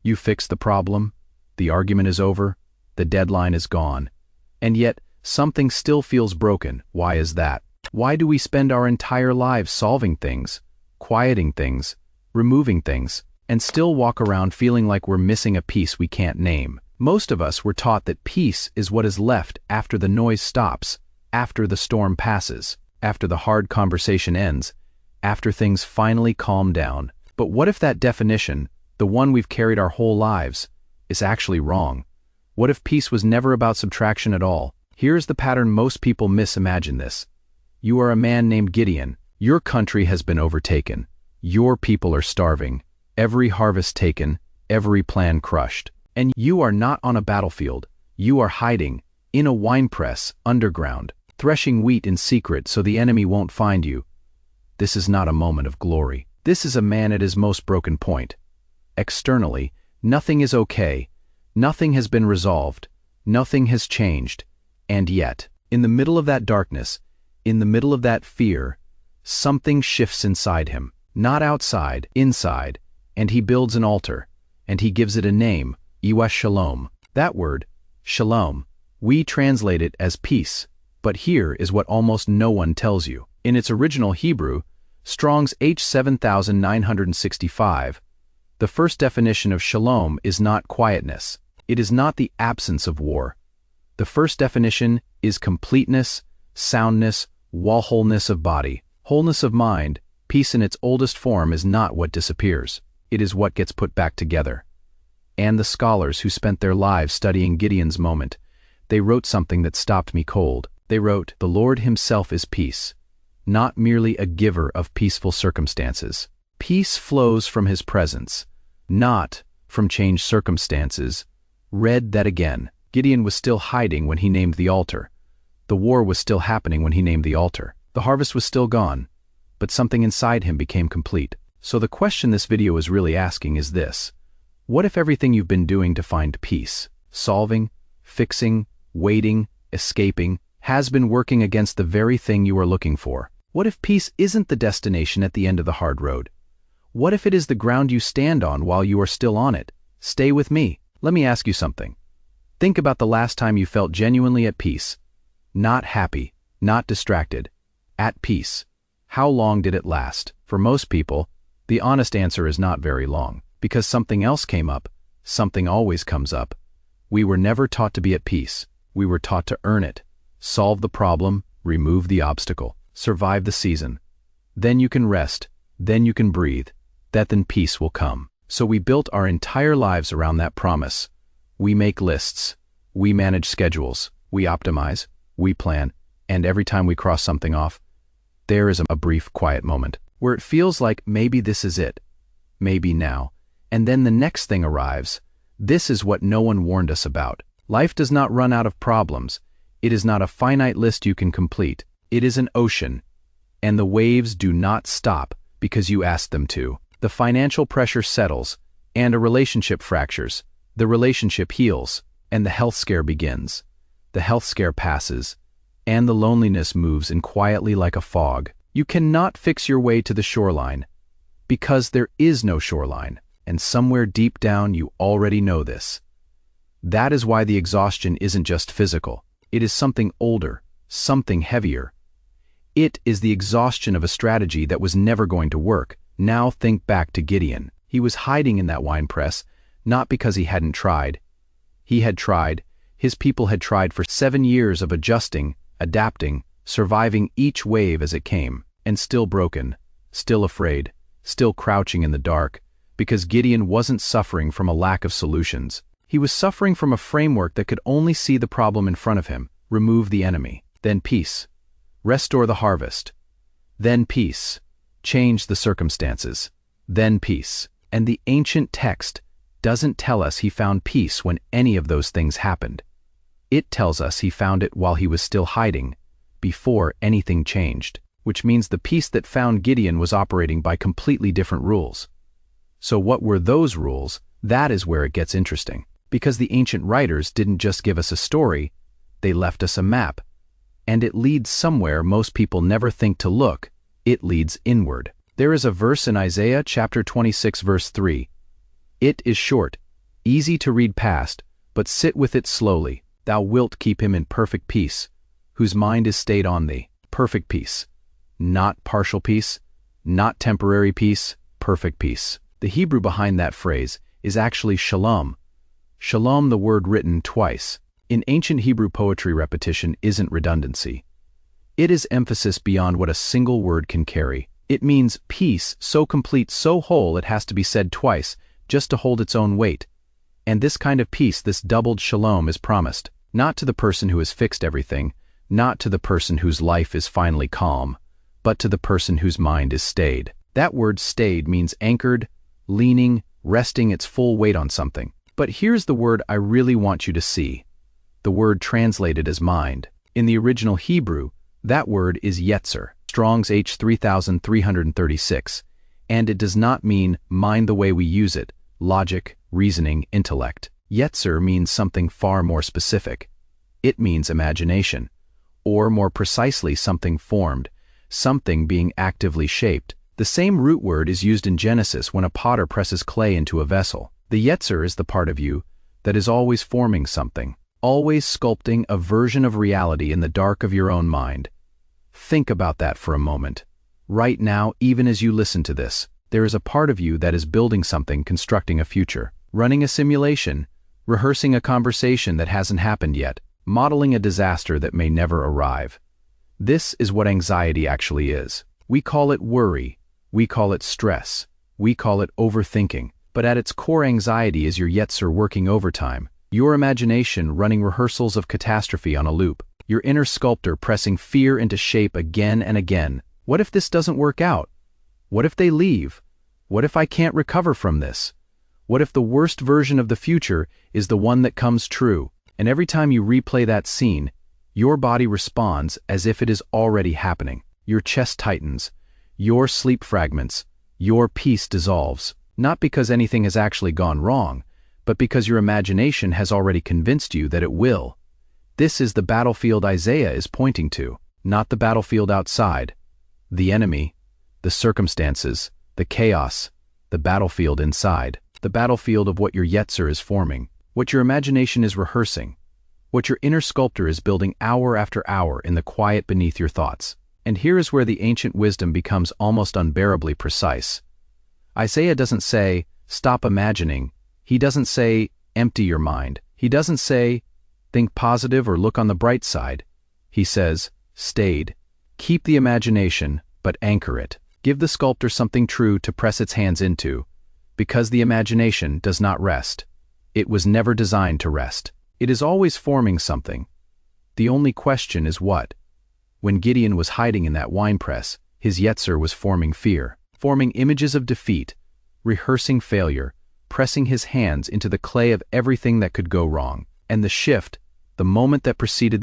You fix the problem, the argument is over, the deadline is gone. And yet, something still feels broken. Why is that? Why do we spend our entire lives solving things, quieting things, removing things, and still walk around feeling like we're missing a piece we can't name? Most of us were taught that peace is what is left after the noise stops, after the storm passes, after the hard conversation ends, after things finally calm down. But what if that definition, the one we've carried our whole lives, is actually wrong? What if peace was never about subtraction at all? Here's the pattern most people miss. Imagine this. You are a man named Gideon. Your country has been overtaken. Your people are starving. Every harvest taken, every plan crushed. And you are not on a battlefield. You are hiding, in a winepress, underground, threshing wheat in secret so the enemy won't find you. This is not a moment of glory. This is a man at his most broken point. Externally, nothing is okay. Nothing has been resolved. Nothing has changed. And yet, in the middle of that darkness, in the middle of that fear, something shifts inside him. Not outside, inside. And he builds an altar. And he gives it a name, Shalom. That word, Shalom, we translate it as peace. But here is what almost no one tells you. In its original Hebrew, Strong's H7965, the first definition of shalom is not quietness. It is not the absence of war. The first definition is completeness, soundness, wholeness of body, wholeness of mind. Peace in its oldest form is not what disappears. It is what gets put back together. And the scholars who spent their lives studying Gideon's moment, they wrote something that stopped me cold. They wrote, "The Lord himself is peace, not merely a giver of peaceful circumstances. Peace flows from his presence, not from changed circumstances." Read that again. Gideon was still hiding when he named the altar. The war was still happening when he named the altar. The harvest was still gone, but something inside him became complete. So the question this video is really asking is this: what if everything you've been doing to find peace, solving, fixing, waiting, escaping, has been working against the very thing you are looking for? What if peace isn't the destination at the end of the hard road? What if it is the ground you stand on while you are still on it? Stay with me. Let me ask you something. Think about the last time you felt genuinely at peace. Not happy, not distracted. At peace. How long did it last? For most people, the honest answer is not very long. Because something else came up. Something always comes up. We were never taught to be at peace. We were taught to earn it. Solve the problem, remove the obstacle, survive the season. Then you can rest, then you can breathe, then peace will come. So we built our entire lives around that promise. We make lists, we manage schedules, we optimize, we plan, and every time we cross something off, there is a brief quiet moment where it feels like maybe this is it, maybe now, and then the next thing arrives. This is what no one warned us about. Life does not run out of problems. It is not a finite list you can complete. It is an ocean, and the waves do not stop because you ask them to. The financial pressure settles, and a relationship fractures. The relationship heals, and the health scare begins. The health scare passes, and the loneliness moves in quietly like a fog. You cannot fix your way to the shoreline, because there is no shoreline, and somewhere deep down you already know this. That is why the exhaustion isn't just physical. It is something older, something heavier. It is the exhaustion of a strategy that was never going to work. Now think back to Gideon. He was hiding in that winepress, not because he hadn't tried. He had tried. His people had tried for 7 years of adjusting, adapting, surviving each wave as it came, and still broken, still afraid, still crouching in the dark, because Gideon wasn't suffering from a lack of solutions. He was suffering from a framework that could only see the problem in front of him, remove the enemy, then peace, restore the harvest, then peace, change the circumstances, then peace. And the ancient text doesn't tell us he found peace when any of those things happened. It tells us he found it while he was still hiding, before anything changed, which means the peace that found Gideon was operating by completely different rules. So what were those rules? That is where it gets interesting. Because the ancient writers didn't just give us a story, they left us a map. And it leads somewhere most people never think to look. It leads inward. There is a verse in Isaiah chapter 26 verse 3. "It is short, easy to read past, but sit with it slowly. Thou wilt keep him in perfect peace, whose mind is stayed on thee. Perfect peace. Not partial peace, not temporary peace, perfect peace. The Hebrew behind that phrase is actually shalom. Shalom, the word written twice. In ancient Hebrew poetry, repetition isn't redundancy. It is emphasis beyond what a single word can carry. It means peace so complete, so whole, it has to be said twice, just to hold its own weight. And this kind of peace, this doubled shalom, is promised, not to the person who has fixed everything, not to the person whose life is finally calm, but to the person whose mind is stayed. That word stayed means anchored, leaning, resting its full weight on something. But here's the word I really want you to see. The word translated as mind. In the original Hebrew, that word is Yetser, Strong's H 3336, and it does not mean mind the way we use it, logic, reasoning, intellect. Yetser means something far more specific. It means imagination, or more precisely something formed, something being actively shaped. The same root word is used in Genesis when a potter presses clay into a vessel. The Yetser is the part of you that is always forming something, always sculpting a version of reality in the dark of your own mind. Think about that for a moment. Right now, even as you listen to this, there is a part of you that is building something, constructing a future, running a simulation, rehearsing a conversation that hasn't happened yet, modeling a disaster that may never arrive. This is what anxiety actually is. We call it worry, we call it stress, we call it overthinking, but at its core, anxiety is your Yetser working overtime, your imagination running rehearsals of catastrophe on a loop, your inner sculptor pressing fear into shape again and again. What if this doesn't work out? What if they leave? What if I can't recover from this? What if the worst version of the future is the one that comes true? And every time you replay that scene, your body responds as if it is already happening. Your chest tightens, your sleep fragments, your peace dissolves, not because anything has actually gone wrong, but because your imagination has already convinced you that it will. This is the battlefield Isaiah is pointing to, not the battlefield outside, the enemy, the circumstances, the chaos, the battlefield inside, the battlefield of what your Yetser is forming, what your imagination is rehearsing, what your inner sculptor is building hour after hour in the quiet beneath your thoughts. And here is where the ancient wisdom becomes almost unbearably precise. Isaiah doesn't say, stop imagining. He doesn't say, empty your mind. He doesn't say, think positive or look on the bright side. He says, stayed. Keep the imagination, but anchor it. Give the sculptor something true to press its hands into, because the imagination does not rest. It was never designed to rest. It is always forming something. The only question is what? When Gideon was hiding in that winepress, his Yetser was forming fear, forming images of defeat, rehearsing failure, pressing his hands into the clay of everything that could go wrong. And the shift, the moment that preceded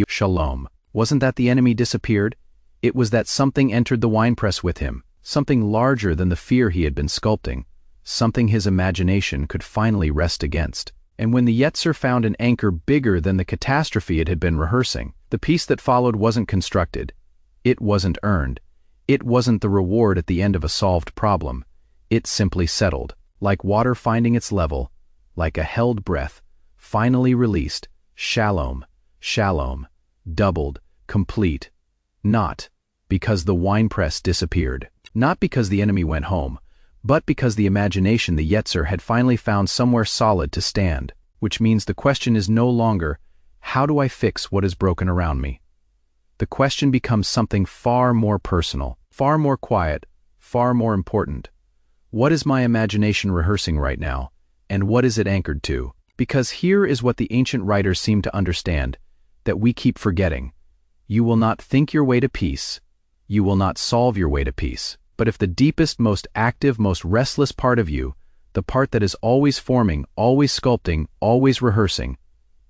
Shalom, wasn't that the enemy disappeared? It was that something entered the winepress with him, something larger than the fear he had been sculpting, something his imagination could finally rest against. And when the Yetser found an anchor bigger than the catastrophe it had been rehearsing, the peace that followed wasn't constructed. It wasn't earned. It wasn't the reward at the end of a solved problem. It simply settled, like water finding its level, like a held breath, finally released, shalom, shalom, doubled, complete. Not because the winepress disappeared, not because the enemy went home, but because the imagination, the Yetser, had finally found somewhere solid to stand, which means the question is no longer, how do I fix what is broken around me? The question becomes something far more personal, far more quiet, far more important. What is my imagination rehearsing right now, and what is it anchored to? Because here is what the ancient writers seem to understand, that we keep forgetting. You will not think your way to peace. You will not solve your way to peace. But if the deepest, most active, most restless part of you, the part that is always forming, always sculpting, always rehearsing,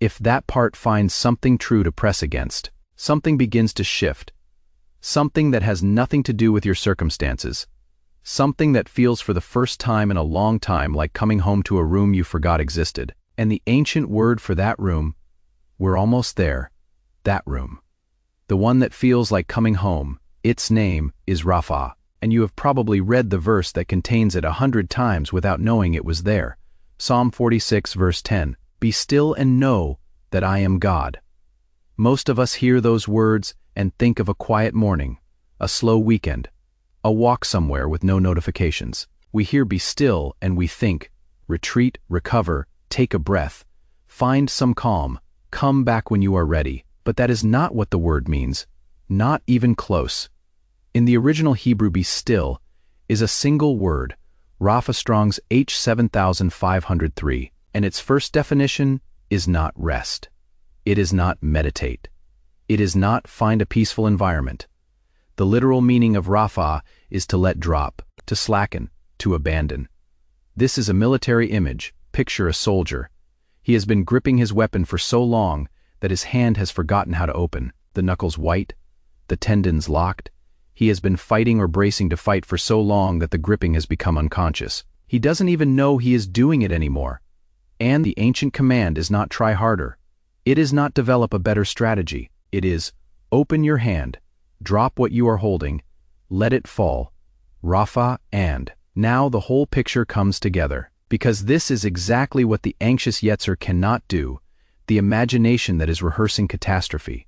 if that part finds something true to press against, something begins to shift, something that has nothing to do with your circumstances, something that feels for the first time in a long time like coming home to a room you forgot existed, and the ancient word for that room, we're almost there, that room. The one that feels like coming home, its name is Raphah. And you have probably read the verse that contains it 100 times without knowing it was there. Psalm 46 verse 10, "Be still and know that I am God." Most of us hear those words and think of a quiet morning, a slow weekend, a walk somewhere with no notifications. We hear "be still" and we think, retreat, recover, take a breath, find some calm, come back when you are ready. But that is not what the word means, not even close. In the original Hebrew, "be still" is a single word, Raphah Strong's H7503, and its first definition is not rest. It is not meditate. It is not find a peaceful environment. The literal meaning of Raphah is to let drop, to slacken, to abandon. This is a military image. Picture a soldier. He has been gripping his weapon for so long that his hand has forgotten how to open, the knuckles white, the tendons locked. He has been fighting or bracing to fight for so long that the gripping has become unconscious. He doesn't even know he is doing it anymore. And the ancient command is not try harder. It is not develop a better strategy. It is open your hand, drop what you are holding, let it fall. Raphah. And now the whole picture comes together. Because this is exactly what the anxious Yetser cannot do, the imagination that is rehearsing catastrophe.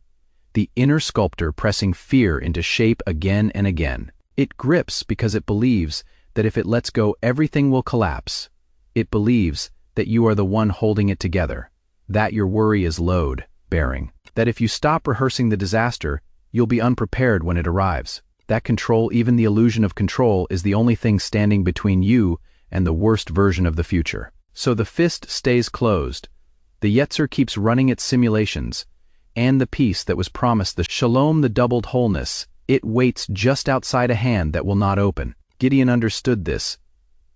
The inner sculptor pressing fear into shape again and again. It grips because it believes that if it lets go, everything will collapse. It believes that you are the one holding it together, that your worry is load-bearing, that if you stop rehearsing the disaster, you'll be unprepared when it arrives. That control, even the illusion of control, is the only thing standing between you and the worst version of the future. So the fist stays closed. The Yetser keeps running its simulations, and the peace that was promised, the Shalom, the doubled wholeness, it waits just outside a hand that will not open. Gideon understood this.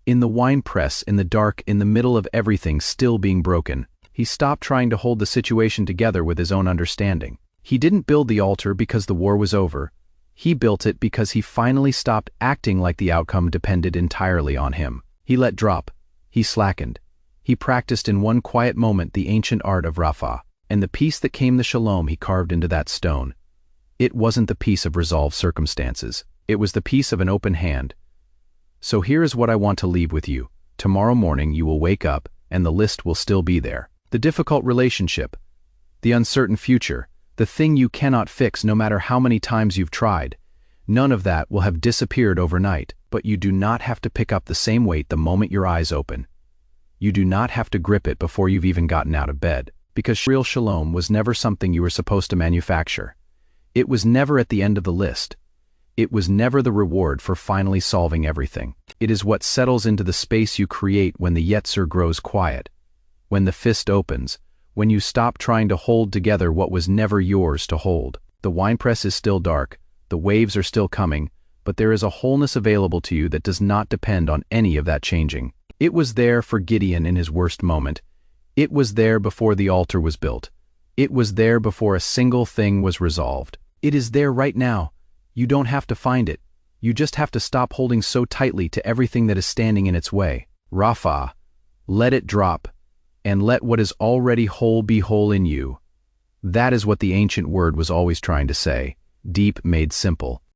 In the winepress, in the dark, in the middle of everything still being broken, he stopped trying to hold the situation together with his own understanding. He didn't build the altar because the war was over. He built it because he finally stopped acting like the outcome depended entirely on him. He let drop. He slackened. He practiced in one quiet moment the ancient art of Raphah. And the peace that came, the Shalom, he carved into that stone. It wasn't the peace of resolved circumstances. It was the peace of an open hand. So here is what I want to leave with you. Tomorrow morning you will wake up, and the list will still be there. The difficult relationship, the uncertain future, the thing you cannot fix no matter how many times you've tried. None of that will have disappeared overnight, but you do not have to pick up the same weight the moment your eyes open. You do not have to grip it before you've even gotten out of bed. Because real Shalom was never something you were supposed to manufacture. It was never at the end of the list. It was never the reward for finally solving everything. It is what settles into the space you create when the Yetser grows quiet, when the fist opens, when you stop trying to hold together what was never yours to hold. The winepress is still dark, the waves are still coming, but there is a wholeness available to you that does not depend on any of that changing. It was there for Gideon in his worst moment. It was there before the altar was built. It was there before a single thing was resolved. It is there right now. You don't have to find it. You just have to stop holding so tightly to everything that is standing in its way. Raphah, let it drop, and let what is already whole be whole in you. That is what the ancient word was always trying to say, deep made simple.